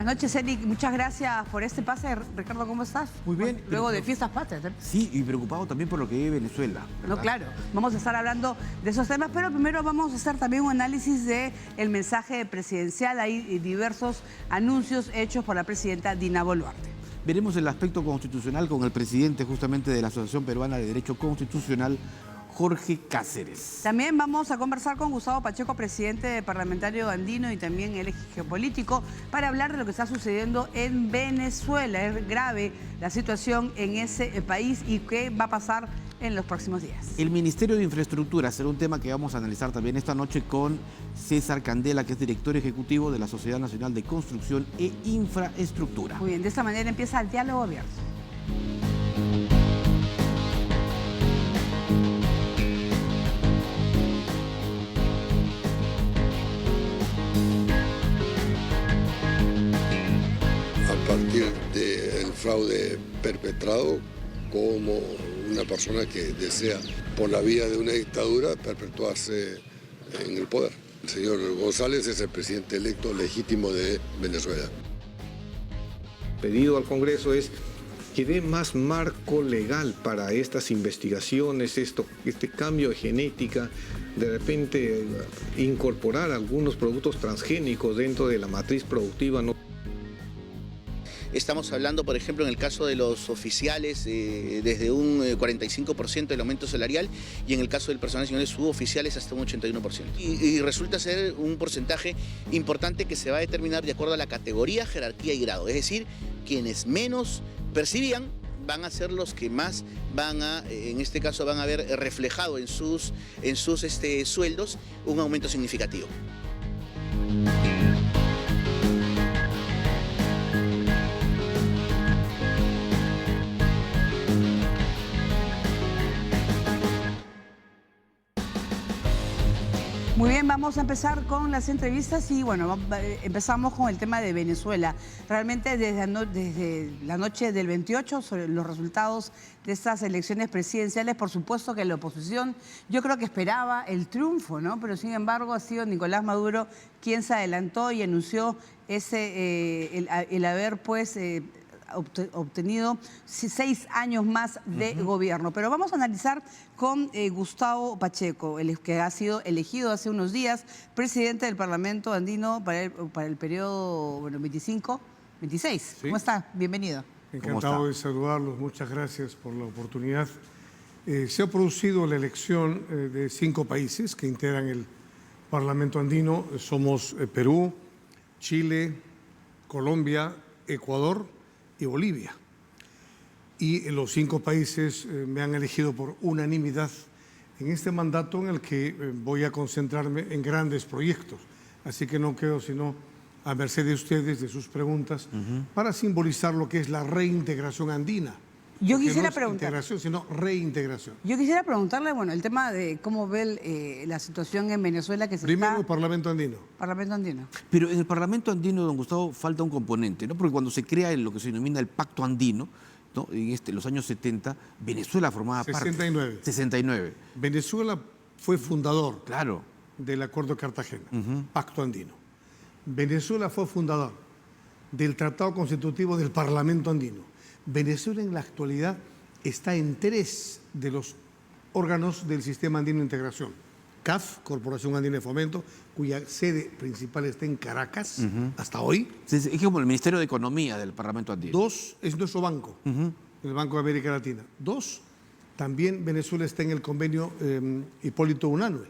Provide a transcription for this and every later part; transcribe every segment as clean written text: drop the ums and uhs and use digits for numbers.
Buenas noches, Eric. Muchas gracias por este pase. Ricardo, ¿cómo estás? Muy bien. Luego de fiestas patrias. Sí, y preocupado también por lo que vive Venezuela, ¿verdad? No, claro. Vamos a estar hablando de esos temas, pero primero vamos a hacer también un análisis del mensaje presidencial. Hay diversos anuncios hechos por la presidenta Dina Boluarte. Veremos el aspecto constitucional con el presidente justamente de la Asociación Peruana de Derecho Constitucional, Jorge Cáceres. También vamos a conversar con Gustavo Pacheco, presidente parlamentario andino y también el eje geopolítico, para hablar de lo que está sucediendo en Venezuela. Es grave la situación en ese país y qué va a pasar en los próximos días. El Ministerio de Infraestructura será un tema que vamos a analizar también esta noche con César Candela, que es director ejecutivo de la Sociedad Nacional de Construcción e Infraestructura. Muy bien, de esta manera empieza el diálogo abierto. A partir del fraude perpetrado como una persona que desea, por la vía de una dictadura, perpetuarse en el poder. El señor González es el presidente electo legítimo de Venezuela. Pedido al Congreso es que dé más marco legal para estas investigaciones, este cambio de genética, de repente incorporar algunos productos transgénicos dentro de la matriz productiva. Estamos hablando, por ejemplo, en el caso de los oficiales, desde un 45% del aumento salarial, y en el caso del personal nacional suboficiales hasta un 81%. Y resulta ser un porcentaje importante que se va a determinar de acuerdo a la categoría, jerarquía y grado. Es decir, quienes menos percibían van a ser los que más van a, en este caso, van a ver reflejado en sus sueldos un aumento significativo. Muy bien, vamos a empezar con las entrevistas y bueno, empezamos con el tema de Venezuela. Realmente desde la noche del 28, sobre los resultados de estas elecciones presidenciales, por supuesto que la oposición yo creo que esperaba el triunfo, ¿no? Pero sin embargo ha sido Nicolás Maduro quien se adelantó y anunció el haber pues obtenido 6 años más de gobierno. Pero vamos a analizar con Gustavo Pacheco, el que ha sido elegido hace unos días presidente del Parlamento andino para el periodo 25-26. Sí. ¿Cómo está? Bienvenido. Encantado de saludarlos, muchas gracias por la oportunidad. Se ha producido la elección de 5 países que integran el Parlamento andino. Somos Perú, Chile, Colombia, Ecuador y Bolivia. Y los 5 países me han elegido por unanimidad en este mandato en el que voy a concentrarme en grandes proyectos. Así que no quedo sino a merced de ustedes, de sus preguntas, para simbolizar lo que es la reintegración andina. Yo quisiera no preguntar. Integración, sino reintegración. Yo quisiera preguntarle, bueno, el tema de cómo ve la situación en Venezuela que se Primero, está... el Parlamento andino. Parlamento andino. Pero en el Parlamento andino, don Gustavo, falta un componente, ¿no? Porque cuando se crea lo que se denomina el Pacto Andino, ¿no? En los años 70, Venezuela formaba 69. parte. 69. Venezuela fue fundador Claro. del Acuerdo de Cartagena, Pacto Andino. Venezuela fue fundador del Tratado Constitutivo del Parlamento Andino. Venezuela en la actualidad está en 3 de los órganos del Sistema Andino de Integración. CAF, Corporación Andina de Fomento, cuya sede principal está en Caracas, hasta hoy. Es como el Ministerio de Economía del Parlamento andino. 2, es nuestro banco, el Banco de América Latina. 2, también Venezuela está en el convenio Hipólito Unanue.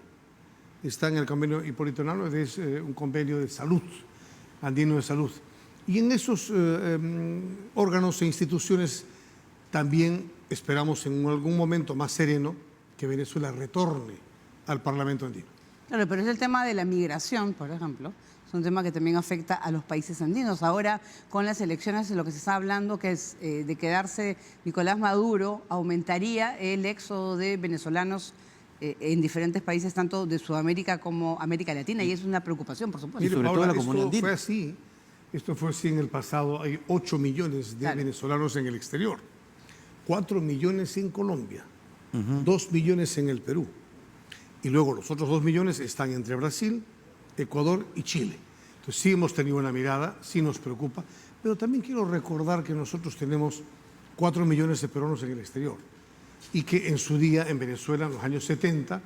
Está en el convenio Hipólito Unanue, es un convenio de salud, andino de salud. Y en esos órganos e instituciones también esperamos en algún momento más sereno que Venezuela retorne al Parlamento andino. Claro, pero es el tema de la migración, por ejemplo. Es un tema que también afecta a los países andinos. Ahora, con las elecciones, de lo que se está hablando, que es de quedarse Nicolás Maduro, aumentaría el éxodo de venezolanos en diferentes países, tanto de Sudamérica como América Latina, y es una preocupación, por supuesto. Y sobre todo la comunidad esto andina. Esto fue así en el pasado. Hay 8 millones de venezolanos en el exterior, 4 millones en Colombia, 2 millones en el Perú. Y luego los otros 2 millones están entre Brasil, Ecuador y Chile. Entonces sí hemos tenido una mirada, sí nos preocupa, pero también quiero recordar que nosotros tenemos 4 millones de peruanos en el exterior y que en su día en Venezuela, en los años 70,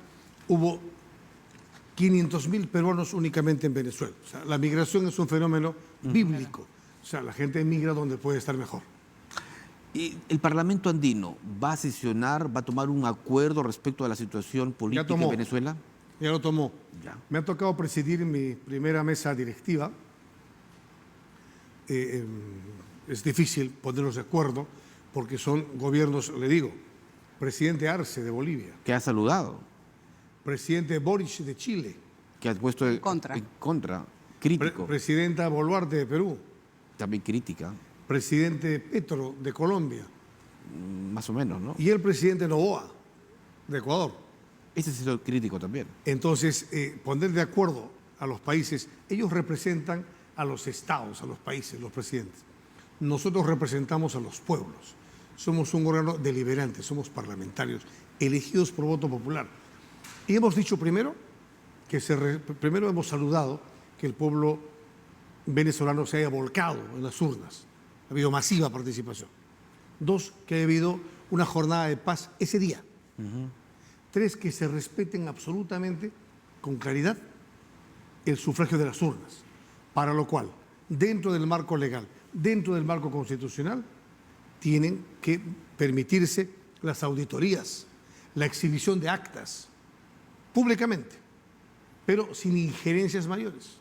hubo 500.000 peruanos únicamente en Venezuela. O sea, la migración es un fenómeno bíblico. O sea, la gente emigra donde puede estar mejor. ¿Y el Parlamento andino va a sesionar, va a tomar un acuerdo respecto a la situación política en Venezuela? Ya lo tomó. Ya. Me ha tocado presidir mi primera mesa directiva. Es difícil ponernos de acuerdo porque son gobiernos, le digo, presidente Arce de Bolivia, Que ha saludado, presidente Boric de Chile, que ha puesto en contra, crítico, presidenta Boluarte de Perú, también crítica, presidente Petro de Colombia más o menos, ¿no? y el presidente Noboa de Ecuador. Ese es el crítico también. Entonces, poner de acuerdo a los países, ellos representan a los estados, a los países, los presidentes. Nosotros representamos a los pueblos. Somos un órgano deliberante, somos parlamentarios, elegidos por voto popular. Y hemos dicho primero primero hemos saludado que el pueblo venezolano se haya volcado en las urnas. Ha habido masiva participación. 2, que ha habido una jornada de paz ese día. 3, que se respeten absolutamente, con claridad, el sufragio de las urnas. Para lo cual, dentro del marco legal, dentro del marco constitucional, tienen que permitirse las auditorías, la exhibición de actas, públicamente, pero sin injerencias mayores.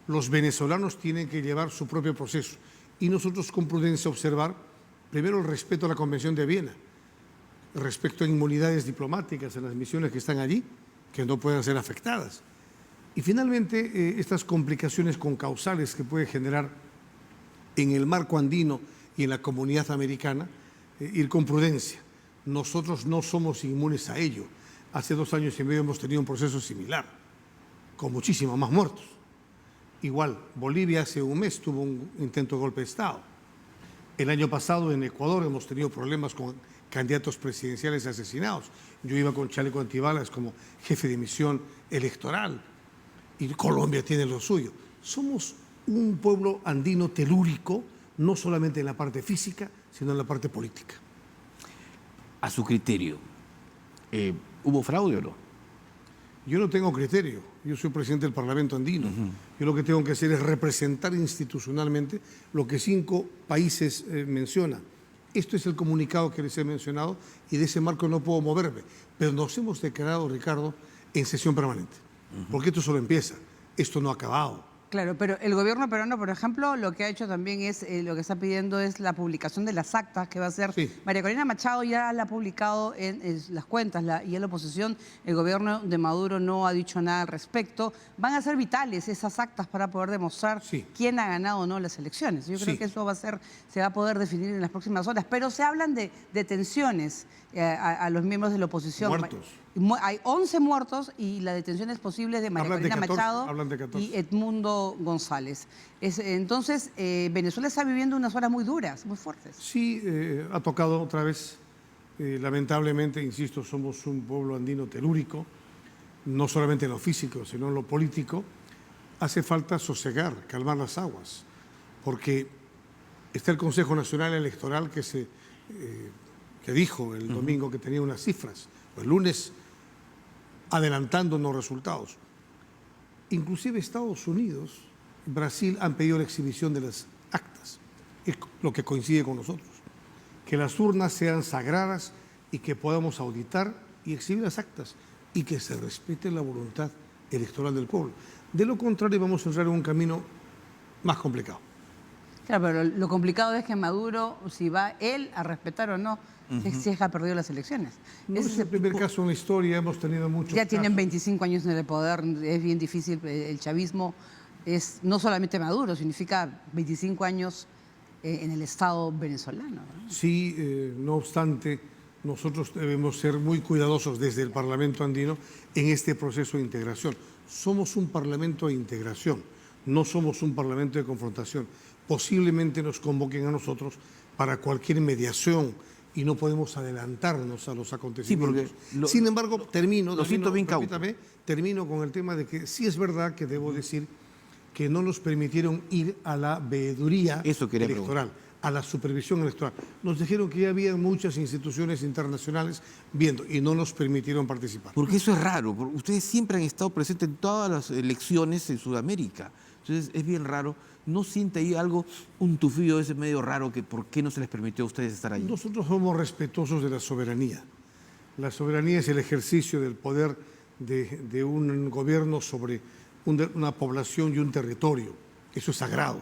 Los venezolanos tienen que llevar su propio proceso y nosotros con prudencia observar, primero, el respeto a la Convención de Viena, el respeto a inmunidades diplomáticas en las misiones que están allí, que no puedan ser afectadas. Y finalmente, estas complicaciones concausales que puede generar en el marco andino y en la comunidad americana, ir con prudencia. Nosotros no somos inmunes a ello. Hace 2 años y medio hemos tenido un proceso similar, con muchísimos más muertos. Igual, Bolivia hace un mes tuvo un intento de golpe de Estado. El año pasado en Ecuador hemos tenido problemas con candidatos presidenciales asesinados. Yo iba con chaleco antibalas como jefe de misión electoral. Y Colombia tiene lo suyo. Somos un pueblo andino telúrico, no solamente en la parte física, sino en la parte política. A su criterio, ¿hubo fraude o no? Yo no tengo criterio, yo soy presidente del Parlamento andino. Yo lo que tengo que hacer es representar institucionalmente lo que 5 países mencionan. Esto es el comunicado que les he mencionado y de ese marco no puedo moverme. Pero nos hemos declarado, Ricardo, en sesión permanente. Porque esto solo empieza, esto no ha acabado. Claro, pero el gobierno peruano, por ejemplo, lo que ha hecho también es, lo que está pidiendo es la publicación de las actas que va a hacer. Sí. María Corina Machado ya la ha publicado en las cuentas y en la oposición, el gobierno de Maduro no ha dicho nada al respecto. Van a ser vitales esas actas para poder demostrar quién ha ganado o no las elecciones. Yo creo que eso se va a poder definir en las próximas horas. Pero se hablan de detenciones a los miembros de la oposición. Muertos. Hay 11 muertos y las detenciones posibles de María Corina Machado y Edmundo González. Entonces, Venezuela está viviendo unas horas muy duras, muy fuertes. Sí, ha tocado otra vez. Lamentablemente, insisto, somos un pueblo andino telúrico, no solamente en lo físico, sino en lo político. Hace falta sosegar, calmar las aguas, porque está el Consejo Nacional Electoral que dijo el domingo que tenía unas cifras, o el lunes, adelantando los resultados. Inclusive Estados Unidos, Brasil han pedido la exhibición de las actas, es lo que coincide con nosotros, que las urnas sean sagradas y que podamos auditar y exhibir las actas y que se respete la voluntad electoral del pueblo. De lo contrario vamos a entrar en un camino más complicado. Claro, pero lo complicado es que Maduro, si va él a respetar o no, si ha perdido las elecciones. No es el primer caso en la historia, hemos tenido muchos Ya tienen casos. 25 años en el poder, es bien difícil. El chavismo es no solamente Maduro, significa 25 años en el Estado venezolano, ¿no? Sí, no obstante, nosotros debemos ser muy cuidadosos desde el Parlamento andino en este proceso de integración. Somos un Parlamento de integración, no somos un Parlamento de confrontación. Posiblemente nos convoquen a nosotros para cualquier mediación y no podemos adelantarnos a los acontecimientos. Sin embargo, termino con el tema de que sí es verdad que debo decir que no nos permitieron ir a la veeduría Eso quería electoral, a la supervisión electoral. Nos dijeron que ya había muchas instituciones internacionales viendo y no nos permitieron participar. Porque eso es raro, porque ustedes siempre han estado presentes en todas las elecciones en Sudamérica. Entonces es bien raro. ¿No siente ahí algo, un tufillo ese medio raro, que por qué no se les permitió a ustedes estar ahí? Nosotros somos respetuosos de la soberanía. La soberanía es el ejercicio del poder de un gobierno sobre una población y un territorio. Eso es sagrado.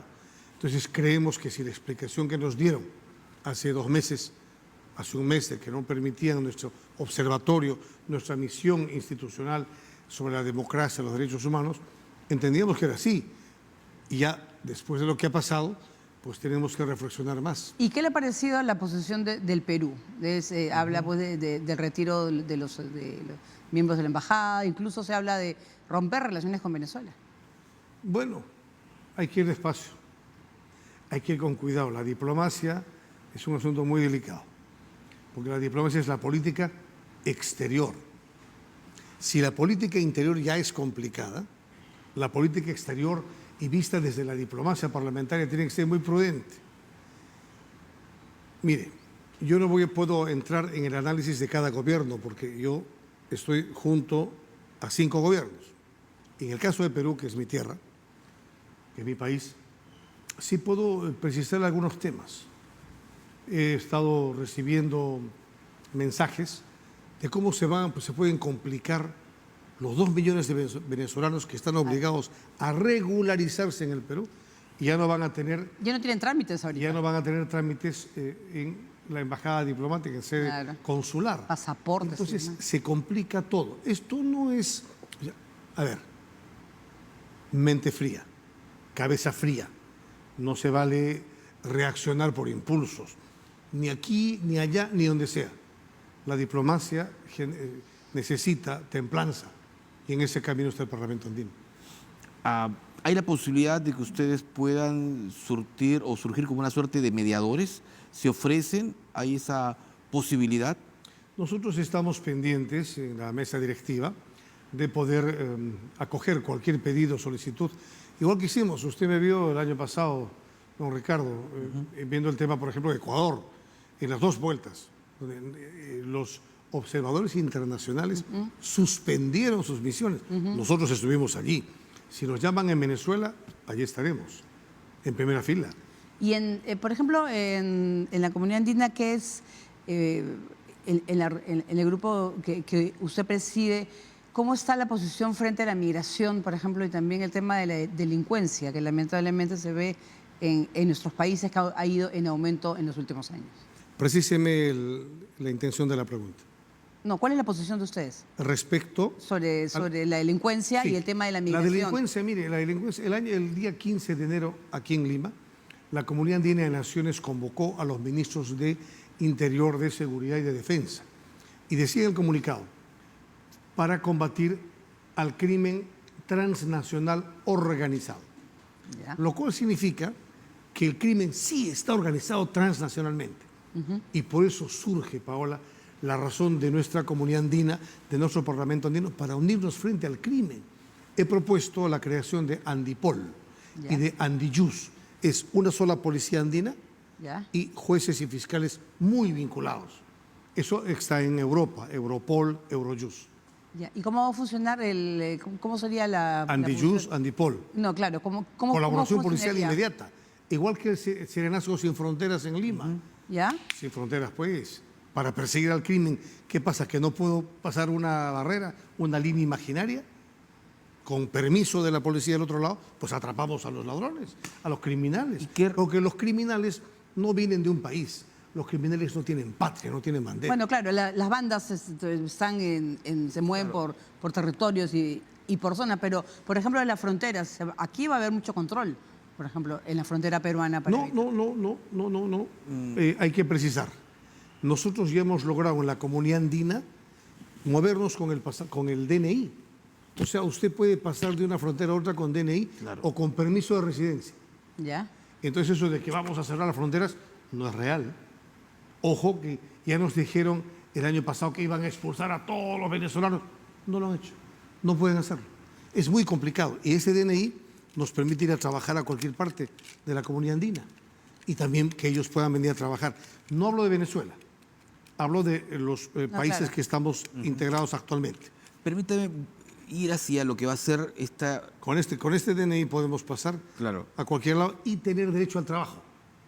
Entonces creemos que si la explicación que nos dieron hace 2 meses, hace un mes, de que no permitían nuestro observatorio, nuestra misión institucional sobre la democracia y los derechos humanos, entendíamos que era así. Y ya después de lo que ha pasado, pues tenemos que reflexionar más. ¿Y qué le ha parecido la posición del Perú? Habla pues, del retiro de los miembros de la embajada, incluso se habla de romper relaciones con Venezuela. Bueno, hay que ir despacio, hay que ir con cuidado. La diplomacia es un asunto muy delicado, porque la diplomacia es la política exterior. Si la política interior ya es complicada, la política exterior y vista desde la diplomacia parlamentaria tiene que ser muy prudente. Mire, yo no puedo entrar en el análisis de cada gobierno porque yo estoy junto a 5 gobiernos. En el caso de Perú, que es mi tierra, que es mi país, sí puedo precisar algunos temas. He estado recibiendo mensajes de cómo se pueden complicar los 2 millones de venezolanos que están obligados a regularizarse en el Perú y ya no van a tener... Ya no tienen trámites ahorita. Ya no van a tener trámites en la embajada diplomática, en sede consular. Pasaportes. Entonces se complica todo. Esto no es... A ver, mente fría, cabeza fría. No se vale reaccionar por impulsos, ni aquí, ni allá, ni donde sea. La diplomacia necesita templanza. Y en ese camino está el Parlamento andino. ¿Hay la posibilidad de que ustedes puedan surgir como una suerte de mediadores? ¿Se ofrecen? ¿Hay esa posibilidad? Nosotros estamos pendientes en la mesa directiva de poder acoger cualquier pedido o solicitud. Igual que hicimos, usted me vio el año pasado, don Ricardo, viendo el tema, por ejemplo, de Ecuador, en las 2 vueltas, donde los observadores internacionales suspendieron sus misiones. Nosotros estuvimos allí. Si nos llaman en Venezuela, allí estaremos, en primera fila. Y, por ejemplo, en la comunidad andina, ¿qué es en el grupo que usted preside? ¿Cómo está la posición frente a la migración, por ejemplo, y también el tema de la delincuencia, que lamentablemente se ve en nuestros países, que ha ido en aumento en los últimos años? Precíseme la intención de la pregunta. No, ¿cuál es la posición de ustedes? Respecto... Sobre la delincuencia Sí, y el tema de la migración. La delincuencia, mire, el día 15 de enero, aquí en Lima, la Comunidad Andina de Naciones convocó a los ministros de Interior, de Seguridad y de Defensa. Y decía en el comunicado, para combatir al crimen transnacional organizado. ¿Ya? Lo cual significa que el crimen sí está organizado transnacionalmente. Y por eso surge, Paola, la razón de nuestra comunidad andina, de nuestro Parlamento andino, para unirnos frente al crimen. He propuesto la creación de Andipol y de Andiyus. Es una sola policía andina y jueces y fiscales muy vinculados. Eso está en Europa, Europol, Eurojust. Ya. ¿Y cómo va a funcionar cómo sería la Andiyus, función? Andipol. No, claro, Colaboración ¿cómo policial funcionaría? inmediata. Igual que el Serenazgo Sin Fronteras en Lima. ¿Ya? Sin fronteras, pues, para perseguir al crimen. ¿Qué pasa? ¿Que no puedo pasar una barrera, una línea imaginaria? Con permiso de la policía del otro lado, pues atrapamos a los ladrones, a los criminales. Porque los criminales no vienen de un país. Los criminales no tienen patria, no tienen bandera. Bueno, claro, las bandas están se mueven por territorios y por zonas, pero, por ejemplo, en las fronteras, aquí va a haber mucho control, por ejemplo, en la frontera peruana. No. Hay que precisar. Nosotros ya hemos logrado en la comunidad andina movernos con el DNI. O sea, usted puede pasar de una frontera a otra con DNI o con permiso de residencia. ¿Ya? Entonces eso de que vamos a cerrar las fronteras no es real. Ojo que ya nos dijeron el año pasado que iban a expulsar a todos los venezolanos. No lo han hecho. No pueden hacerlo. Es muy complicado. Y ese DNI nos permite ir a trabajar a cualquier parte de la comunidad andina y también que ellos puedan venir a trabajar. No hablo de Venezuela, hablo de los países claro. que estamos integrados actualmente. Permítame ir hacia lo que va a ser esta... Con este DNI podemos pasar Claro. a cualquier lado y tener derecho al trabajo.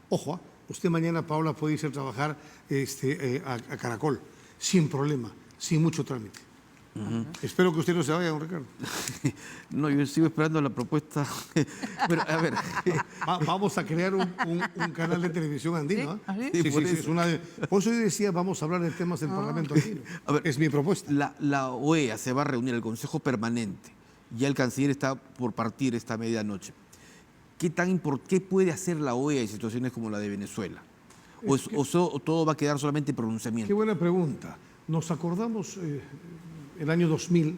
Ojo, usted mañana, Paula, puede irse a trabajar a Caracol, sin problema, sin mucho trámite. Espero que usted no se vaya, don Ricardo. No, yo sigo esperando la propuesta. Pero, a ver, Vamos a crear un canal de televisión andino. ¿Eh? ¿Ah, sí? Sí, por sí, eso. por eso yo decía, vamos a hablar de temas del Parlamento andino. A ver, Es mi propuesta. la OEA se va a reunir, el Consejo Permanente. Ya el canciller está por partir esta medianoche. ¿Qué puede hacer la OEA en situaciones como la de Venezuela? ¿O todo va a quedar solamente en Qué pronunciamiento? buena pregunta. Nos acordamos el año 2000,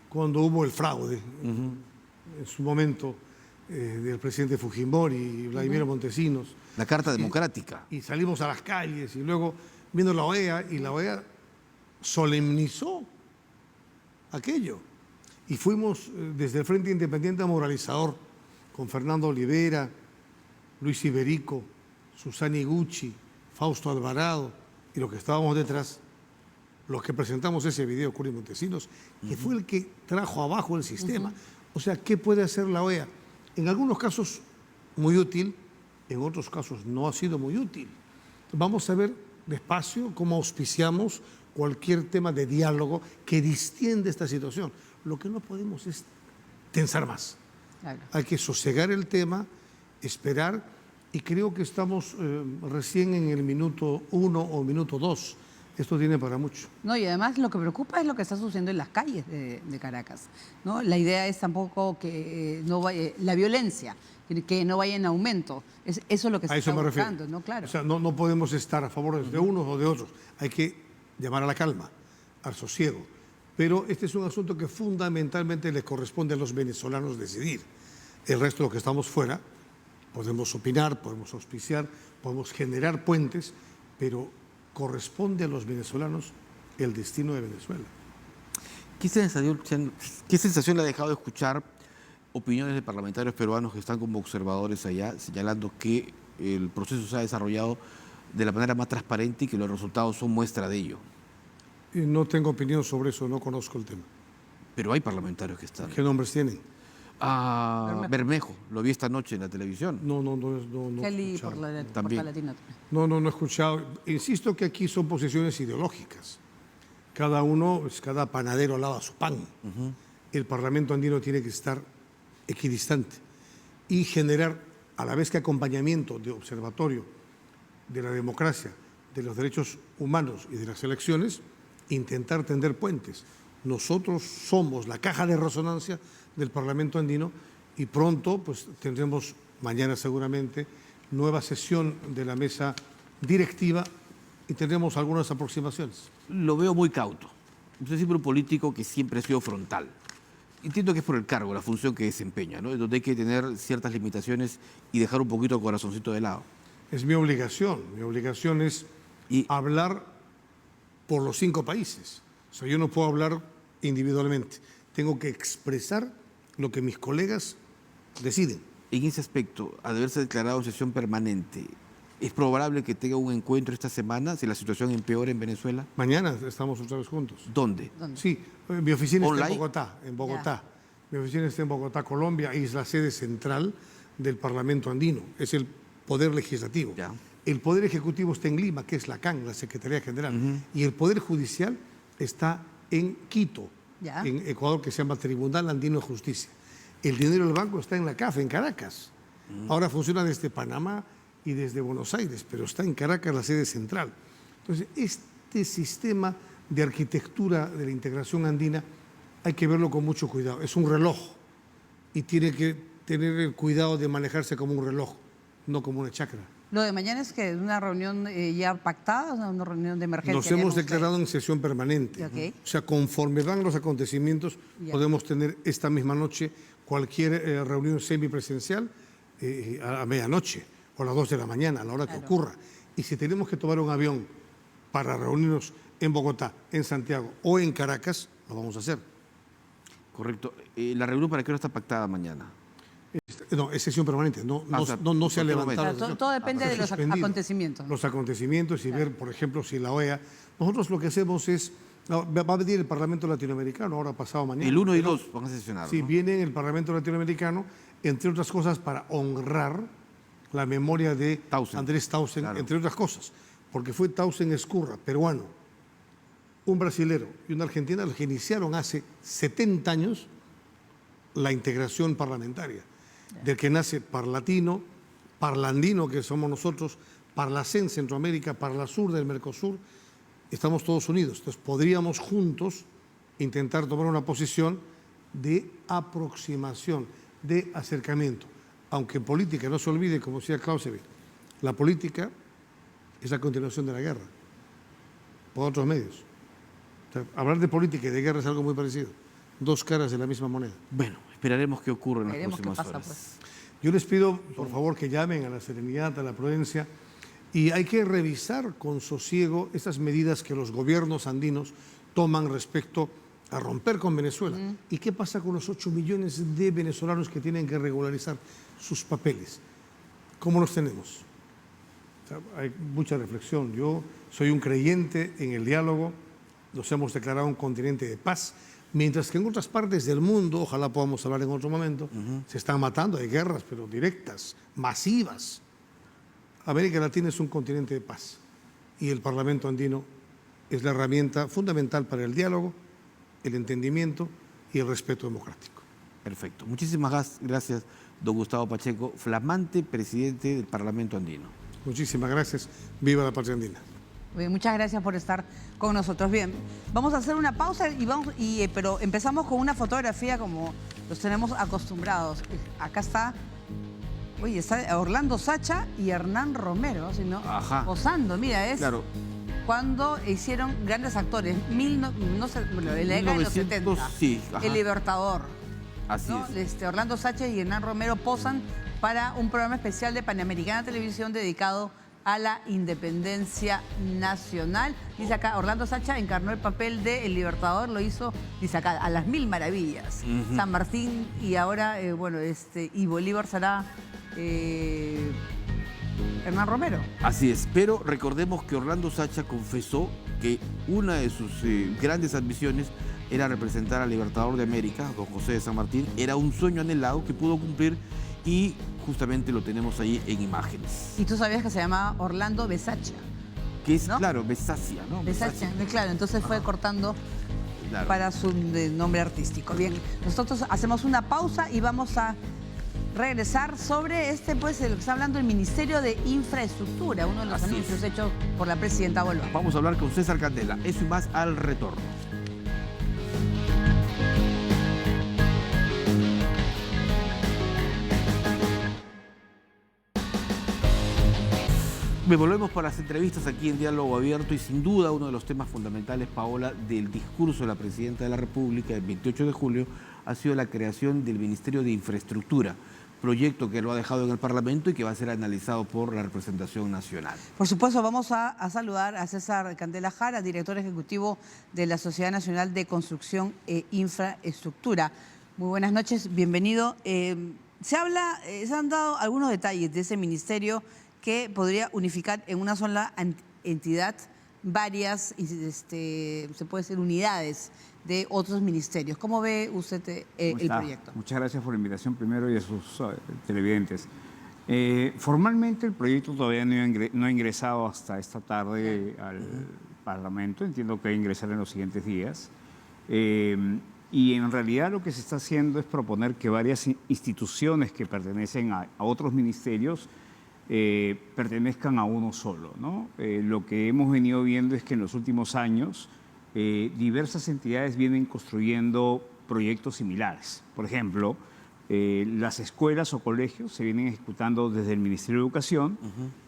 cuando hubo el fraude, en su momento, del presidente Fujimori y Vladimiro Montesinos. La Carta Democrática. Y salimos a las calles y luego vino la OEA y la OEA solemnizó aquello. Y fuimos desde el Frente Independiente Moralizador con Fernando Olivera, Luis Iberico, Susana Iguchi, Fausto Alvarado y los que estábamos detrás, los que presentamos ese video, Curi Montesinos, que fue el que trajo abajo el sistema. O sea, ¿qué puede hacer la OEA? En algunos casos muy útil, en otros casos no ha sido muy útil. Vamos a ver despacio cómo auspiciamos cualquier tema de diálogo que distiende esta situación. Lo que no podemos es tensar más. Claro. Hay que sosegar el tema, esperar, y creo que estamos recién en el minuto 1 o minuto 2. Esto tiene para mucho. No, y además lo que preocupa es lo que está sucediendo en las calles de Caracas, ¿no? La idea es tampoco que no vaya, la violencia, que no vaya en aumento. Eso es lo que se A eso está me refiero. buscando, ¿no? Claro. O sea, no podemos estar a favor de unos o de otros. Hay que llamar a la calma, al sosiego. Pero este es un asunto que fundamentalmente les corresponde a los venezolanos decidir. El resto de los que estamos fuera, podemos opinar, podemos auspiciar, podemos generar puentes, pero corresponde a los venezolanos el destino de Venezuela. ¿Qué sensación le ha dejado de escuchar opiniones de parlamentarios peruanos que están como observadores allá, señalando que el proceso se ha desarrollado de la manera más transparente y que los resultados son muestra de ello? Y no tengo opinión sobre eso, no conozco el tema. Pero hay parlamentarios que están. ¿Qué nombres tienen? Bermejo, lo vi esta noche en la televisión. No he Kelly escuchado. También. por la Latina. No he escuchado. Insisto que aquí son posiciones ideológicas. Cada panadero lava su pan. El Parlamento andino tiene que estar equidistante y generar, a la vez que acompañamiento de observatorio de la democracia, de los derechos humanos y de las elecciones, intentar tender puentes. Nosotros somos la caja de resonancia del Parlamento andino y pronto pues tendremos, mañana seguramente, nueva sesión de la mesa directiva y tendremos algunas aproximaciones. Lo veo muy cauto. Usted es siempre un político que siempre ha sido frontal. Entiendo que es por el cargo, la función que desempeña, ¿no? Donde hay que tener ciertas limitaciones y dejar un poquito el corazoncito de lado. Es mi obligación. Mi obligación es Y- hablar por los 5 países. O sea, yo no puedo hablar individualmente. Tengo que expresar lo que mis colegas deciden. En ese aspecto, al haberse declarado en sesión permanente, ¿es probable que tenga un encuentro esta semana si la situación empeora en Venezuela? Mañana estamos otra vez juntos. ¿Dónde? Sí, mi oficina está ¿Online? en Bogotá. Mi oficina está en Bogotá, Colombia, y es la sede central del Parlamento andino. Es el poder legislativo. Ya. El poder ejecutivo está en Lima, que es la CAN, la Secretaría General. Y el poder judicial está en Quito, Ya. en Ecuador, que se llama Tribunal Andino de Justicia. El dinero del banco está en la CAF, en Caracas. Ahora funciona desde Panamá y desde Buenos Aires, pero está en Caracas la sede central. Entonces, este sistema de arquitectura de la integración andina hay que verlo con mucho cuidado. Es un reloj y tiene que tener el cuidado de manejarse como un reloj, no como una chacra. Lo de mañana es que una reunión ya pactada, o sea, una reunión de emergencia. Nos ya hemos con declarado en sesión permanente. Ok. O sea, conforme van los acontecimientos, Ya. podemos tener esta misma noche cualquier reunión semipresencial a medianoche o a las 2 de la mañana, a la hora que Claro. ocurra. Y si tenemos que tomar un avión para reunirnos en Bogotá, en Santiago o en Caracas, lo vamos a hacer. Correcto. ¿La reunión para qué hora está pactada mañana? Está No, es sesión permanente, no o sea, no se ha en cualquier levantado. momento. la Claro, sesión. todo depende Se de ha los suspendido acontecimientos. Los acontecimientos y ver, por ejemplo, si la OEA... Nosotros lo que hacemos es... Va a venir el Parlamento Latinoamericano, ahora pasado mañana. El 1 y 2 van a sesionar, Sí, ¿no? viene en el Parlamento Latinoamericano, entre otras cosas, para honrar la memoria de Tausen. Andrés Tausen, Claro. entre otras cosas, porque fue Tausen Escurra, peruano, un brasilero y una argentina los que iniciaron hace 70 años la integración parlamentaria, del que nace Parlatino, Parlandino, que somos nosotros, Parlacén, Centroamérica, Parlasur del Mercosur, estamos todos unidos. Entonces podríamos juntos intentar tomar una posición de aproximación, de acercamiento. Aunque en política no se olvide, como decía Clausewitz, la política es la continuación de la guerra, por otros medios. O sea, hablar de política y de guerra es algo muy parecido, dos caras de la misma moneda. Bueno, esperaremos qué ocurre en las Veremos qué próximas pasa, horas. pues. Yo les pido, por favor, que llamen a la serenidad, a la prudencia, y hay que revisar con sosiego estas medidas que los gobiernos andinos toman respecto a romper con Venezuela. ¿Y qué pasa con los 8 millones de venezolanos que tienen que regularizar sus papeles? ¿Cómo los tenemos? O sea, hay mucha reflexión. Yo soy un creyente en el diálogo, nos hemos declarado un continente de paz, mientras que en otras partes del mundo, ojalá podamos hablar en otro momento, se están matando, hay guerras, pero directas, masivas. América Latina es un continente de paz y el Parlamento andino es la herramienta fundamental para el diálogo, el entendimiento y el respeto democrático. Perfecto. Muchísimas gracias, don Gustavo Pacheco, flamante presidente del Parlamento andino. Muchísimas gracias. Viva la patria andina. Bien, muchas gracias por estar con nosotros. Bien, vamos a hacer una pausa pero empezamos con una fotografía como los tenemos acostumbrados. Acá está, oye, está Orlando Sacha y Hernán Romero, ¿sí, no? Ajá. Posando, mira, es Claro. cuando hicieron grandes actores, en la década de los 70, sí, ajá. El Libertador. Así ¿no? es. Orlando Sacha y Hernán Romero posan para un programa especial de Panamericana Televisión dedicado a la independencia nacional. Dice acá, Orlando Sacha encarnó el papel de El Libertador, lo hizo, dice acá, a las mil maravillas. San Martín y ahora, y Bolívar será Hernán Romero. Así es, pero recordemos que Orlando Sacha confesó que una de sus grandes ambiciones era representar al Libertador de América, don José de San Martín. Era un sueño anhelado que pudo cumplir y justamente lo tenemos ahí en imágenes. Y tú sabías que se llamaba Orlando Besacha. Que es, ¿no? claro, Besacia, ¿no? Besacha, claro, entonces fue cortando Claro. para su nombre artístico. Bien, nosotros hacemos una pausa y vamos a regresar sobre pues, de lo que está hablando el Ministerio de Infraestructura, uno de los Así anuncios es. hechos por la presidenta Boluarte. Vamos a hablar con César Candela. Eso y más al retorno. Me volvemos para las entrevistas aquí en Diálogo Abierto y sin duda uno de los temas fundamentales, Paola, del discurso de la Presidenta de la República el 28 de julio ha sido la creación del Ministerio de Infraestructura, proyecto que lo ha dejado en el Parlamento y que va a ser analizado por la representación nacional. Por supuesto, vamos a saludar a César Candela Jara, director ejecutivo de la Sociedad Nacional de Construcción e Infraestructura. Muy buenas noches, bienvenido. Se han dado algunos detalles de ese ministerio que podría unificar en una sola entidad varias, se puede decir, unidades de otros ministerios. ¿Cómo ve usted el proyecto? Muchas gracias por la invitación primero y a sus televidentes. Formalmente el proyecto todavía no ha ingresado hasta esta tarde al Parlamento. Entiendo que va a ingresar en los siguientes días. Y en realidad lo que se está haciendo es proponer que varias instituciones que pertenecen a otros ministerios pertenezcan a uno solo, ¿no? Lo que hemos venido viendo es que en los últimos años diversas entidades vienen construyendo proyectos similares. Por ejemplo, las escuelas o colegios se vienen ejecutando desde el Ministerio de Educación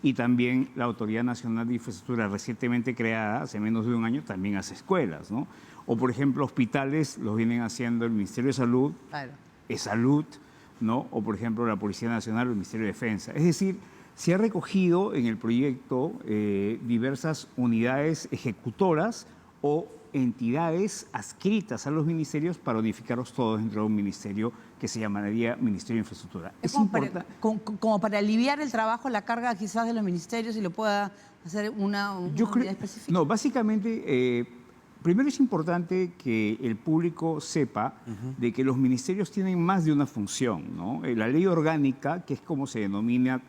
y también la Autoridad Nacional de Infraestructura, recientemente creada, hace menos de un año, también hace escuelas, ¿no? O, por ejemplo, hospitales los vienen haciendo el Ministerio de Salud, Claro. Salud, ¿no? O, por ejemplo, la Policía Nacional o el Ministerio de Defensa. Es decir, se ha recogido en el proyecto diversas unidades ejecutoras o entidades adscritas a los ministerios para unificarlos todos dentro de un ministerio que se llamaría Ministerio de Infraestructura. Es como para aliviar el trabajo, la carga quizás de los ministerios y lo pueda hacer una unidad específica. No, básicamente, primero es importante que el público sepa de que los ministerios tienen más de una función, ¿no? La ley orgánica, que es como se denomina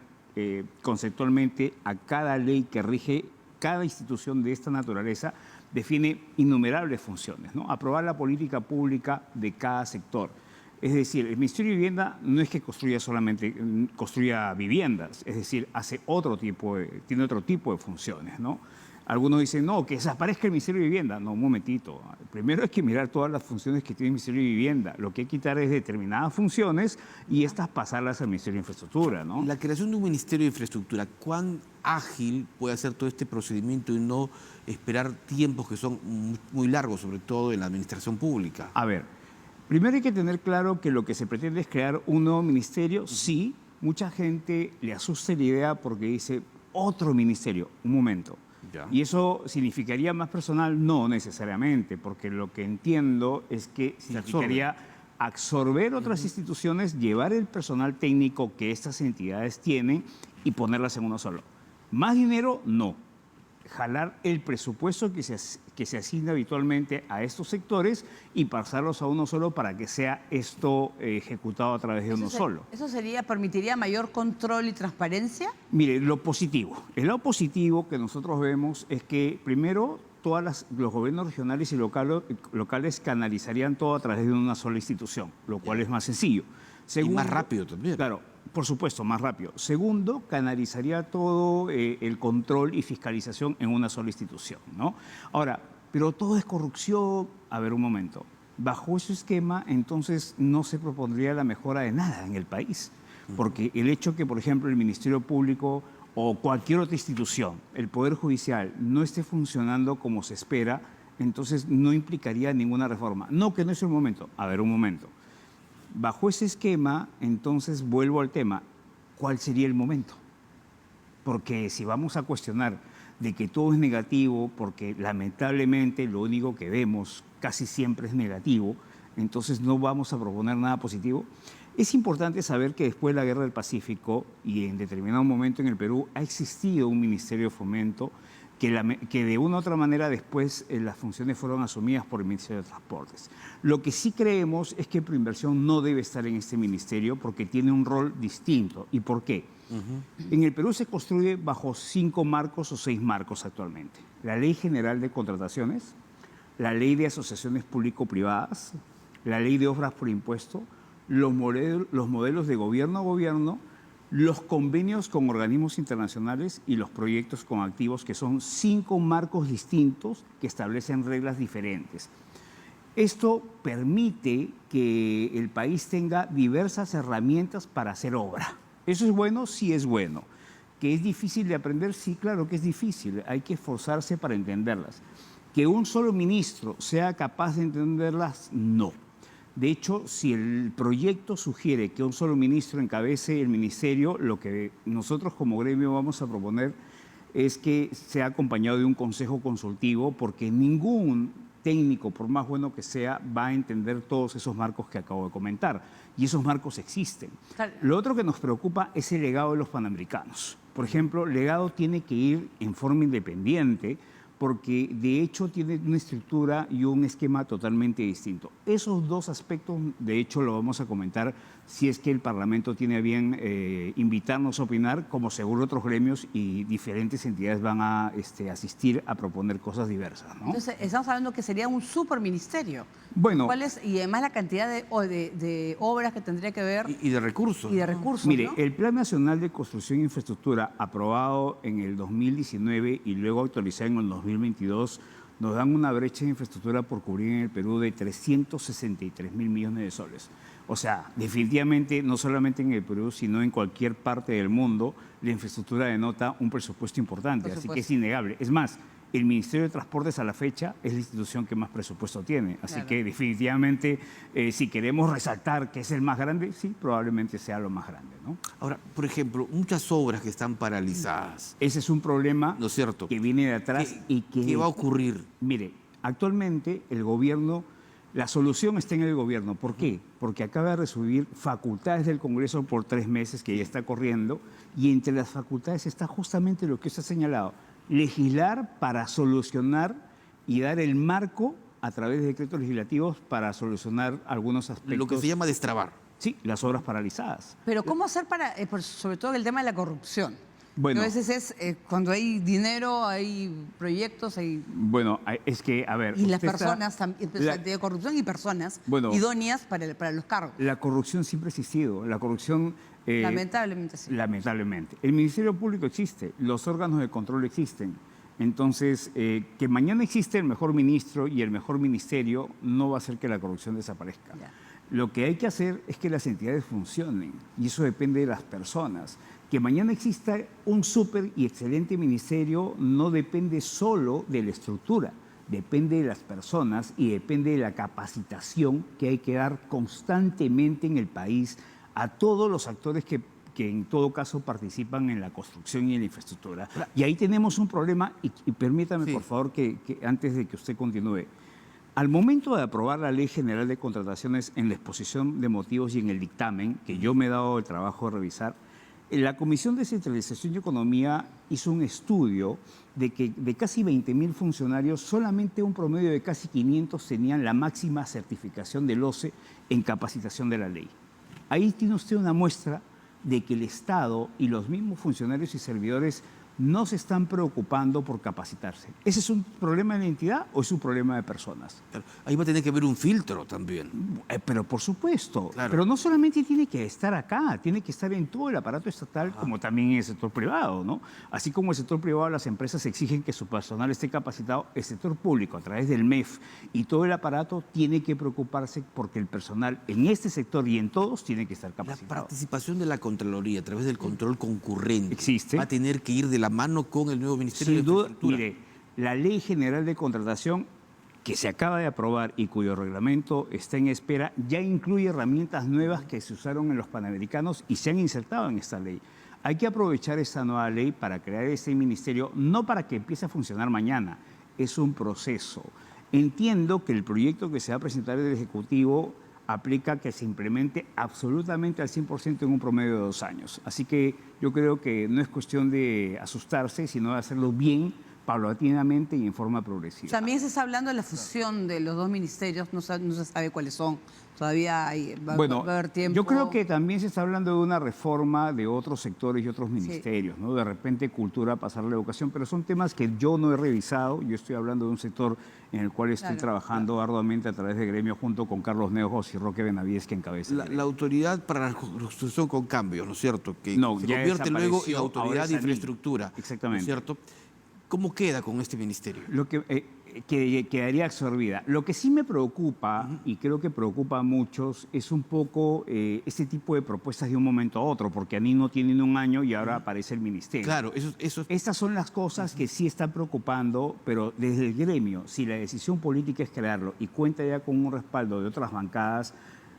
conceptualmente a cada ley que rige cada institución de esta naturaleza, define innumerables funciones, ¿no? Aprobar la política pública de cada sector. Es decir, el Ministerio de Vivienda no es que construya viviendas, es decir, tiene otro tipo de funciones, ¿no? Algunos dicen, no, que desaparezca el Ministerio de Vivienda. No, un momentito. Primero hay que mirar todas las funciones que tiene el Ministerio de Vivienda. Lo que hay que quitar es determinadas funciones y estas pasarlas al Ministerio de Infraestructura, ¿no? La creación de un Ministerio de Infraestructura, ¿cuán ágil puede ser todo este procedimiento y no esperar tiempos que son muy largos, sobre todo en la administración pública? A ver, primero hay que tener claro que lo que se pretende es crear un nuevo ministerio. Sí, mucha gente le asusta la idea porque dice, otro ministerio. Un momento. Ya. ¿Y eso significaría más personal? No necesariamente, porque lo que entiendo es que significaría absorber otras instituciones, llevar el personal técnico que estas entidades tienen y ponerlas en uno solo. Más dinero, no. Jalar el presupuesto que se asigna habitualmente a estos sectores y pasarlos a uno solo para que sea esto ejecutado a través de uno solo. ¿Eso permitiría mayor control y transparencia? Mire, lo positivo. El lado positivo que nosotros vemos es que, primero, los gobiernos regionales y locales canalizarían todo a través de una sola institución, lo cual es más sencillo. Segundo, y más rápido también. Claro, por supuesto, más rápido. Segundo, canalizaría todo el control y fiscalización en una sola institución, ¿no? Ahora, pero todo es corrupción. A ver, un momento. Bajo ese esquema, entonces, no se propondría la mejora de nada en el país. Porque el hecho que, por ejemplo, el Ministerio Público o cualquier otra institución, el Poder Judicial, no esté funcionando como se espera, entonces no implicaría ninguna reforma. No, que no es el momento. A ver, un momento. Bajo ese esquema, entonces vuelvo al tema, ¿cuál sería el momento? Porque si vamos a cuestionar de que todo es negativo, porque lamentablemente lo único que vemos casi siempre es negativo, entonces no vamos a proponer nada positivo. Es importante saber que después de la Guerra del Pacífico y en determinado momento en el Perú ha existido un Ministerio de Fomento que de una u otra manera después las funciones fueron asumidas por el Ministerio de Transportes. Lo que sí creemos es que Proinversión no debe estar en este ministerio porque tiene un rol distinto. ¿Y por qué? En el Perú se construye bajo 5 marcos o 6 marcos actualmente. La Ley General de Contrataciones, la Ley de Asociaciones Público-Privadas, la Ley de Obras por Impuesto, los modelos de gobierno a gobierno, los convenios con organismos internacionales y los proyectos con activos, que son 5 marcos distintos que establecen reglas diferentes. Esto permite que el país tenga diversas herramientas para hacer obra. ¿Eso es bueno? Sí es bueno. ¿Que es difícil de aprender? Sí, claro que es difícil. Hay que esforzarse para entenderlas. ¿Que un solo ministro sea capaz de entenderlas? No. De hecho, si el proyecto sugiere que un solo ministro encabece el ministerio, lo que nosotros como gremio vamos a proponer es que sea acompañado de un consejo consultivo, porque ningún técnico, por más bueno que sea, va a entender todos esos marcos que acabo de comentar. Y esos marcos existen. Claro. Lo otro que nos preocupa es el legado de los panamericanos. Por ejemplo, el legado tiene que ir en forma independiente, porque de hecho tiene una estructura y un esquema totalmente distinto. Esos dos aspectos, de hecho, lo vamos a comentar si es que el Parlamento tiene a bien invitarnos a opinar, como seguro otros gremios y diferentes entidades van a asistir a proponer cosas diversas, ¿no? Entonces, estamos hablando que sería un superministerio. Bueno. Y además la cantidad de obras que tendría que ver. Y de recursos. Y de recursos, Mire, ¿no? el Plan Nacional de Construcción e Infraestructura, aprobado en el 2019 y luego actualizado en el 2022, nos dan una brecha de infraestructura por cubrir en el Perú de 363.000 millones de soles. O sea, definitivamente, no solamente en el Perú, sino en cualquier parte del mundo, la infraestructura denota un presupuesto importante, así que es innegable. Es más, el Ministerio de Transportes a la fecha es la institución que más presupuesto tiene. Así que definitivamente, si queremos resaltar que es el más grande, sí, probablemente sea lo más grande, ¿no? Ahora, por ejemplo, muchas obras que están paralizadas. Ese es un problema, ¿no es cierto?, que viene de atrás y que... ¿Qué va a ocurrir? Mire, Actualmente el gobierno, la solución está en el gobierno. ¿Por qué? Porque acaba de recibir facultades del Congreso por 3 meses, que ya está corriendo, y entre las facultades está justamente lo que usted ha señalado, legislar para solucionar y dar el marco a través de decretos legislativos para solucionar algunos aspectos. Lo que se llama destrabar. Sí, las obras paralizadas. Pero ¿cómo hacer para, sobre todo el tema de la corrupción? Bueno. Que a veces es cuando hay dinero, hay proyectos, hay... Bueno, es que, a ver... Y las usted está- personas, también, de corrupción y personas Bueno, idóneas para los cargos. La corrupción siempre ha existido. La corrupción... Lamentablemente sí. Lamentablemente. El Ministerio Público existe, los órganos de control existen. Entonces, que mañana existe el mejor ministro y el mejor ministerio no va a hacer que la corrupción desaparezca. Ya. Lo que hay que hacer es que las entidades funcionen y eso depende de las personas. Que mañana exista un súper y excelente ministerio no depende solo de la estructura, depende de las personas y depende de la capacitación que hay que dar constantemente en el país a todos los actores que en todo caso participan en la construcción y en la infraestructura. Y ahí tenemos un problema, y permítame Sí. por favor que antes de que usted continúe, al momento de aprobar la Ley General de Contrataciones en la exposición de motivos y en el dictamen, que yo me he dado el trabajo de revisar, la Comisión de Descentralización y Economía hizo un estudio de que de casi 20.000 funcionarios, solamente un promedio de casi 500 tenían la máxima certificación del OCE en capacitación de la ley. Ahí tiene usted una muestra de que el Estado y los mismos funcionarios y servidores no se están preocupando por capacitarse. ¿Ese es un problema de la entidad o es un problema de personas? Claro, ahí va a tener que haber un filtro también. Pero por supuesto, Claro. pero no solamente tiene que estar acá, tiene que estar en todo el aparato estatal, como también en el sector privado, ¿no? Así como el sector privado, las empresas exigen que su personal esté capacitado, el sector público, a través del MEF y todo el aparato, tiene que preocuparse porque el personal en este sector y en todos tiene que estar La capacitado. participación de la Contraloría a través del control concurrente Existe. va a tener que ir de la mano con el nuevo Ministerio Sin de duda, Infraestructura. mire, la Ley General de Contratación que se acaba de aprobar y cuyo reglamento está en espera, ya incluye herramientas nuevas que se usaron en los Panamericanos y se han insertado en esta ley. Hay que aprovechar esta nueva ley para crear este ministerio, no para que empiece a funcionar mañana, es un proceso. Entiendo que el proyecto que se va a presentar del Ejecutivo aplica que se implemente absolutamente al 100% en un promedio de 2 años. Así que yo creo que no es cuestión de asustarse, sino de hacerlo bien, paulatinamente y en forma progresiva. También se está hablando de la fusión de los dos ministerios, no se sabe cuáles son. Todavía va a haber tiempo. Yo creo que también se está hablando de una reforma de otros sectores y otros ministerios, ¿no? De repente cultura, pasar a la educación, pero son temas que yo no he revisado. Yo estoy hablando de un sector en el cual estoy trabajando arduamente a través de gremio junto con Carlos Neojos y Roque Benavides, que encabeza. La autoridad para la construcción con cambios, ¿no es cierto? Que No, se ya convierte luego en desapareció, ahora autoridad es de ANI. infraestructura. Exactamente. ¿No es cierto? ¿Cómo queda con este ministerio? Lo que quedaría absorbida. Lo que sí me preocupa, y creo que preocupa a muchos, es un poco este tipo de propuestas de un momento a otro, porque ANI no tiene ni un año y ahora aparece el ministerio. Claro, eso Estas son las cosas que sí están preocupando, pero desde el gremio, si la decisión política es crearlo y cuenta ya con un respaldo de otras bancadas,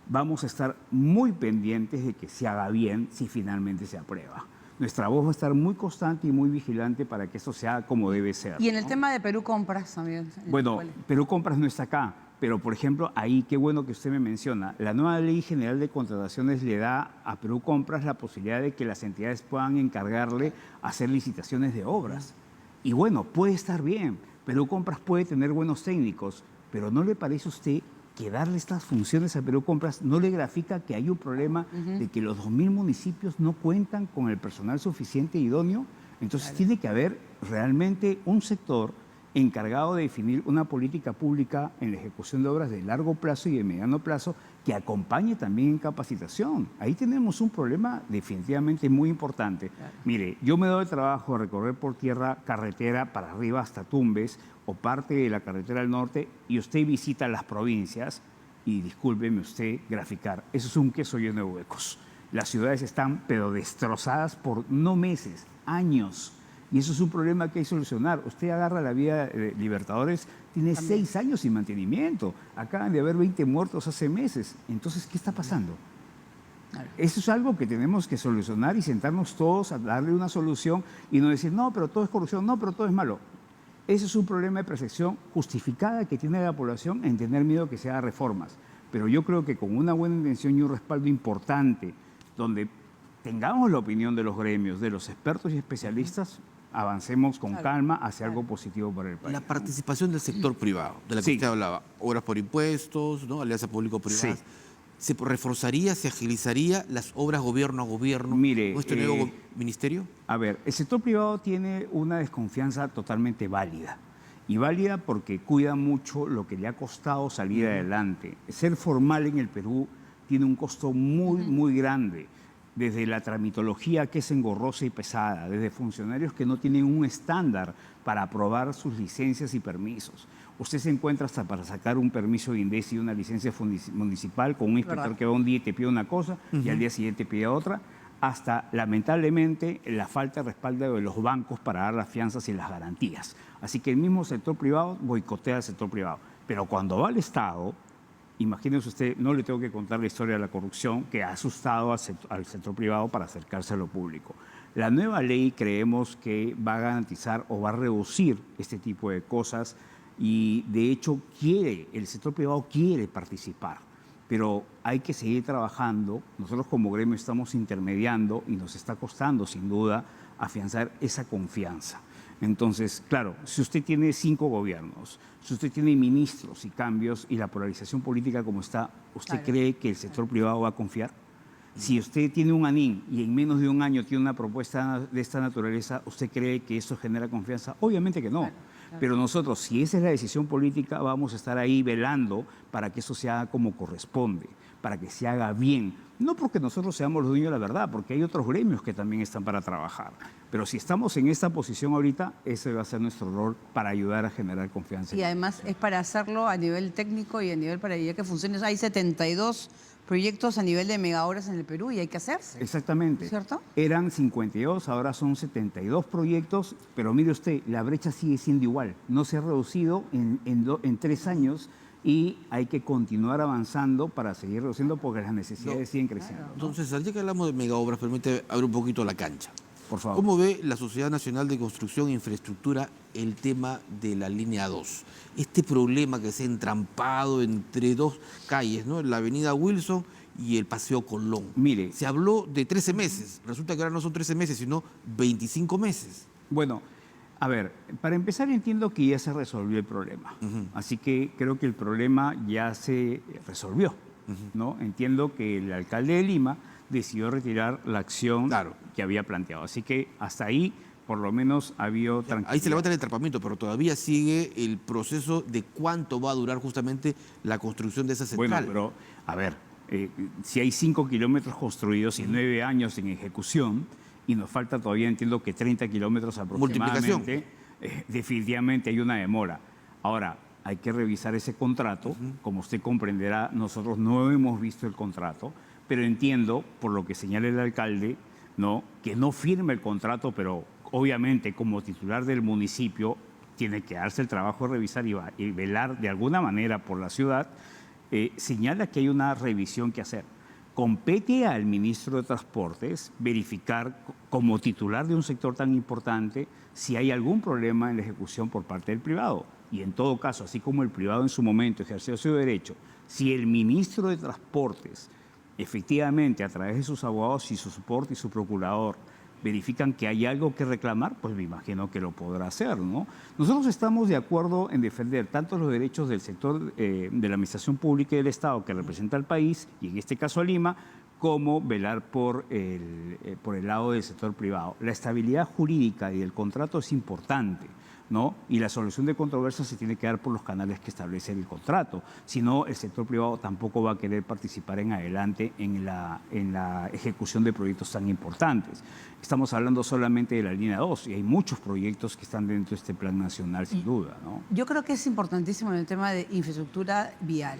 vamos a estar muy pendientes de que se haga bien si finalmente se aprueba. Nuestra voz va a estar muy constante y muy vigilante para que esto sea como debe ser. Y en el tema de Perú Compras también. Bueno, Perú Compras no está acá, pero por ejemplo, ahí qué bueno que usted me menciona, la nueva Ley General de Contrataciones le da a Perú Compras la posibilidad de que las entidades puedan encargarle hacer licitaciones de obras. Y bueno, puede estar bien, Perú Compras puede tener buenos técnicos, pero ¿no le parece a usted que darle estas funciones a Perú Compras no le grafica que hay un problema de que los 2.000 municipios no cuentan con el personal suficiente e idóneo? Entonces tiene que haber realmente un sector encargado de definir una política pública en la ejecución de obras de largo plazo y de mediano plazo que acompañe también en capacitación. Ahí tenemos un problema definitivamente muy importante. Mire, yo me doy el trabajo de recorrer por tierra, carretera para arriba hasta Tumbes o parte de la carretera al norte y usted visita las provincias y discúlpeme usted graficar, eso es un queso lleno de huecos. Las ciudades están pero destrozadas por no meses, años. Y eso es un problema que hay que solucionar. Usted agarra la vía Libertadores, tiene 6 años sin mantenimiento. Acaban de haber 20 muertos hace meses. Entonces, ¿qué está pasando? Eso es algo que tenemos que solucionar y sentarnos todos a darle una solución y no decir, no, pero todo es corrupción, no, pero todo es malo. Ese es un problema de percepción justificada que tiene la población en tener miedo que se haga reformas. Pero yo creo que con una buena intención y un respaldo importante, donde tengamos la opinión de los gremios, de los expertos y especialistas, avancemos con calma hacia algo positivo para el país. La participación del sector privado, de la que usted hablaba, obras por impuestos, ¿no? Alianza público-privada. Sí. ¿Se reforzaría, se agilizaría las obras gobierno a gobierno Mire, con este nuevo ministerio? A ver, el sector privado tiene una desconfianza totalmente válida. Y válida porque cuida mucho lo que le ha costado salir adelante. Ser formal en el Perú tiene un costo muy grande. Desde la tramitología que es engorrosa y pesada, desde funcionarios que no tienen un estándar para aprobar sus licencias y permisos. Usted se encuentra hasta para sacar un permiso de INDECI y una licencia municipal con un inspector que va un día y te pide una cosa y al día siguiente pide otra, hasta lamentablemente la falta de respaldo de los bancos para dar las fianzas y las garantías. Así que el mismo sector privado boicotea al sector privado. Pero cuando va al Estado, imagínese usted, no le tengo que contar la historia de la corrupción que ha asustado al sector privado para acercarse a lo público. La nueva ley creemos que va a garantizar o va a reducir este tipo de cosas y de hecho el sector privado quiere participar, pero hay que seguir trabajando. Nosotros como gremio estamos intermediando y nos está costando sin duda afianzar esa confianza. Entonces, claro, si usted tiene 5 gobiernos, si usted tiene ministros y cambios y la polarización política como está, ¿usted cree que el sector privado va a confiar? Si usted tiene un ANIN y en menos de un año tiene una propuesta de esta naturaleza, ¿usted cree que eso genera confianza? Obviamente que no. Pero nosotros, si esa es la decisión política, vamos a estar ahí velando para que eso se haga como corresponde, para que se haga bien. No porque nosotros seamos los dueños de la verdad, porque hay otros gremios que también están para trabajar. Pero si estamos en esta posición ahorita, ese va a ser nuestro rol para ayudar a generar confianza. Y además es para hacerlo a nivel técnico y a nivel para que funcione. Hay 72 proyectos a nivel de megahoras en el Perú y hay que hacerse. Exactamente. ¿Cierto? Eran 52, ahora son 72 proyectos, pero mire usted, la brecha sigue siendo igual. No se ha reducido en 3 años y hay que continuar avanzando para seguir reduciendo porque las necesidades siguen creciendo. Entonces, al día que hablamos de megaobras, permite abrir un poquito la cancha. Por favor. ¿Cómo ve la Sociedad Nacional de Construcción e Infraestructura el tema de la línea 2? Este problema que se ha entrampado entre 2 calles, ¿no? La avenida Wilson y el Paseo Colón. Mire. Se habló de 13 meses. Resulta que ahora no son 13 meses, sino 25 meses. Bueno, a ver, para empezar entiendo que ya se resolvió el problema. Así que creo que el problema ya se resolvió, ¿no? Entiendo que el alcalde de Lima decidió retirar la acción que había planteado. Así que hasta ahí, por lo menos, ha habido tranquilidad. Ahí se levanta el atrapamiento, pero todavía sigue el proceso de cuánto va a durar justamente la construcción de esa central. Bueno, pero, a ver, si hay 5 kilómetros construidos y 9 años en ejecución, y nos falta todavía, entiendo que 30 kilómetros aproximadamente, definitivamente hay una demora. Ahora, hay que revisar ese contrato. Como usted comprenderá, nosotros no hemos visto el contrato, pero entiendo, por lo que señala el alcalde, ¿no?, que no firme el contrato, pero obviamente como titular del municipio tiene que darse el trabajo de revisar y velar de alguna manera por la ciudad. Señala que hay una revisión que hacer. Compete al ministro de Transportes verificar, como titular de un sector tan importante, si hay algún problema en la ejecución por parte del privado. Y en todo caso, así como el privado en su momento ejerció su derecho, si el ministro de Transportes efectivamente, a través de sus abogados y su soporte y su procurador, verifican que hay algo que reclamar, pues me imagino que lo podrá hacer, ¿no? Nosotros estamos de acuerdo en defender tanto los derechos del sector de la administración pública y del Estado que representa al país, y en este caso a Lima, como velar por el lado del sector privado. La estabilidad jurídica y el contrato es importante, ¿no? Y la solución de controversias se tiene que dar por los canales que establece el contrato. Si no, el sector privado tampoco va a querer participar en adelante en la ejecución de proyectos tan importantes. Estamos hablando solamente de la línea 2 y hay muchos proyectos que están dentro de este plan nacional, sin duda, ¿no? Yo creo que es importantísimo en el tema de infraestructura vial,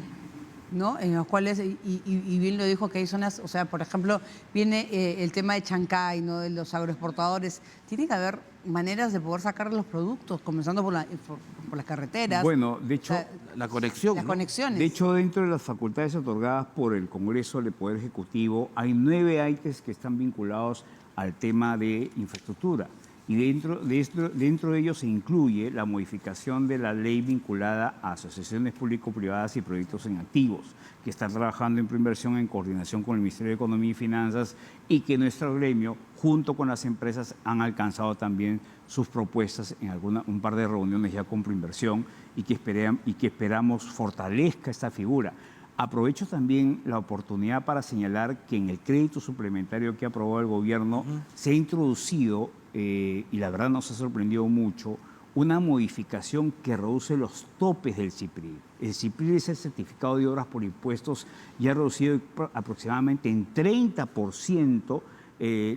¿no? En los cuales, y bien lo dijo, que hay zonas, o sea, por ejemplo, viene el tema de Chancay, ¿no?, de los agroexportadores. Tiene que haber maneras de poder sacar los productos, comenzando por las carreteras. Bueno, de hecho, la conexión. Las conexiones. De hecho, dentro de las facultades otorgadas por el Congreso del Poder Ejecutivo, hay 9 ítems que están vinculados al tema de infraestructura. Y dentro de ello se incluye la modificación de la ley vinculada a asociaciones público-privadas y proyectos en activos, que está trabajando en Proinversión en coordinación con el Ministerio de Economía y Finanzas y que nuestro gremio, junto con las empresas, han alcanzado también sus propuestas en un par de reuniones ya con Proinversión y que esperamos fortalezca esta figura. Aprovecho también la oportunidad para señalar que en el crédito suplementario que aprobó el gobierno se ha introducido, y la verdad nos ha sorprendido mucho, una modificación que reduce los topes del CIPRIL. El CIPRIL es el certificado de obras por impuestos y ha reducido aproximadamente en 30%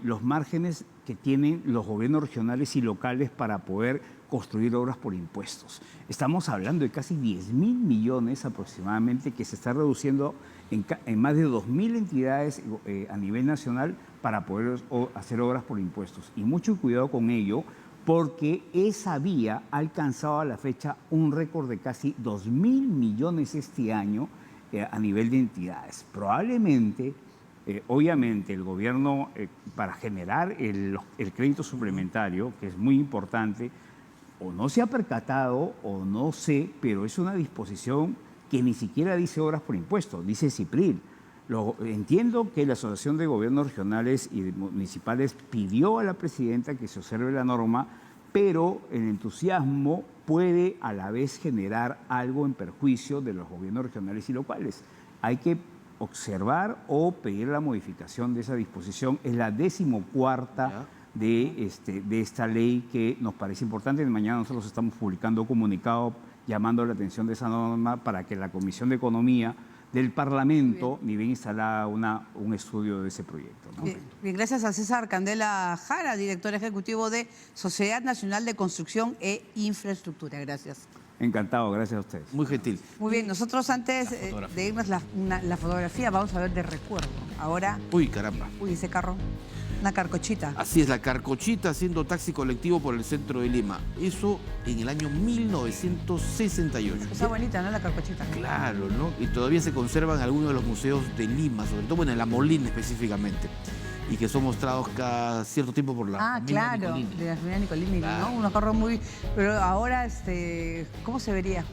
los márgenes que tienen los gobiernos regionales y locales para poder construir obras por impuestos. Estamos hablando de casi 10.000 millones aproximadamente que se está reduciendo en más de 2.000 entidades a nivel nacional para poder hacer obras por impuestos. Y mucho cuidado con ello, porque esa vía ha alcanzado a la fecha un récord de casi 2.000 millones este año a nivel de entidades. Probablemente, obviamente, el gobierno, para generar el crédito suplementario, que es muy importante, o no se ha percatado o no sé, pero es una disposición que ni siquiera dice obras por impuestos, dice CIPRIL. Entiendo que la Asociación de Gobiernos Regionales y Municipales pidió a la presidenta que se observe la norma, pero el entusiasmo puede a la vez generar algo en perjuicio de los gobiernos regionales y locales. Hay que observar o pedir la modificación de esa disposición. Es la 14ª de esta ley que nos parece importante. Mañana nosotros estamos publicando un comunicado llamando la atención de esa norma para que la Comisión de Economía del Parlamento ni bien instalara un estudio de ese proyecto, ¿no? Bien, gracias a César Candela Jara, director ejecutivo de Sociedad Nacional de Construcción e Infraestructura. Gracias. Encantado, gracias a ustedes. Muy gentil. Muy bien, nosotros antes de irnos la fotografía vamos a ver de recuerdo. Ahora, Uy, caramba. uy, ese carro, una carcochita. Así es, la carcochita haciendo taxi colectivo por el centro de Lima. Eso en el año 1968. Está bonita, ¿no? La carcochita. Claro, ¿no? Y todavía se conservan algunos de los museos de Lima, sobre todo en La Molina específicamente, y que son mostrados cada cierto tiempo por la familia claro, Nicolini. de la familia Nicolini, Claro. ¿no? Unos carros muy... Pero ahora, ¿cómo se vería?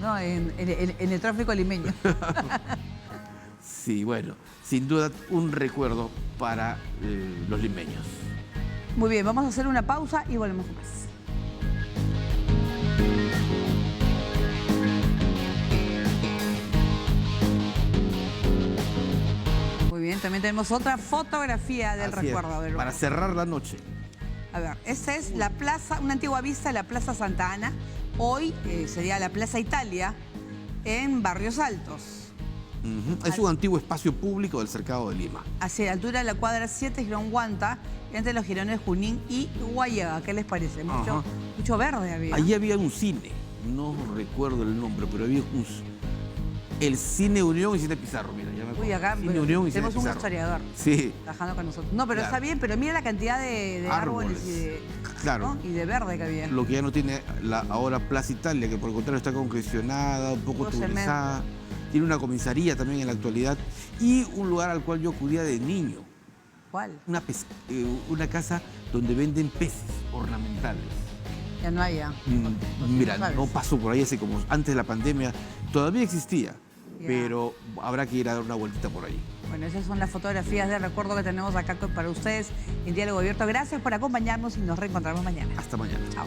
No, en el tráfico limeño. Sí, bueno, sin duda un recuerdo para los limeños. Muy bien, vamos a hacer una pausa y volvemos con más. Muy bien, también tenemos otra fotografía del Así es, recuerdo. A ver, para vamos. cerrar la noche. A ver, esta es la plaza, una antigua vista de la Plaza Santa Ana. Hoy sería la Plaza Italia en Barrios Altos. Es un antiguo espacio público del cercado de Lima. Hacia la altura de la cuadra 7, Girón Guanta, entre los girones Junín y Guayaga. ¿Qué les parece? Mucho verde había. Allí había un cine, no recuerdo el nombre, pero había el Cine Unión y Cine Pizarro. Mira, ya me acuerdo. Uy, acá Cine Unión y Cine tenemos un Pizarro. historiador Sí. trabajando con nosotros. No, pero Claro. está bien, pero mira la cantidad de árboles y de, Claro. ¿no? y de verde que había. Lo que ya no tiene ahora Plaza Italia, que por el contrario está congestionada, un poco Puro turizada. Tiene una comisaría también en la actualidad y un lugar al cual yo acudía de niño. ¿Cuál? Una casa donde venden peces ornamentales. Ya no hay ya. Mira, ¿Sabes? no pasó por ahí hace como antes de la pandemia. Todavía existía, Ya. pero habrá que ir a dar una vueltita por ahí. Bueno, esas son las fotografías de recuerdo que tenemos acá para ustedes en Diálogo Abierto. Gracias por acompañarnos y nos reencontramos mañana. Hasta mañana. Chao.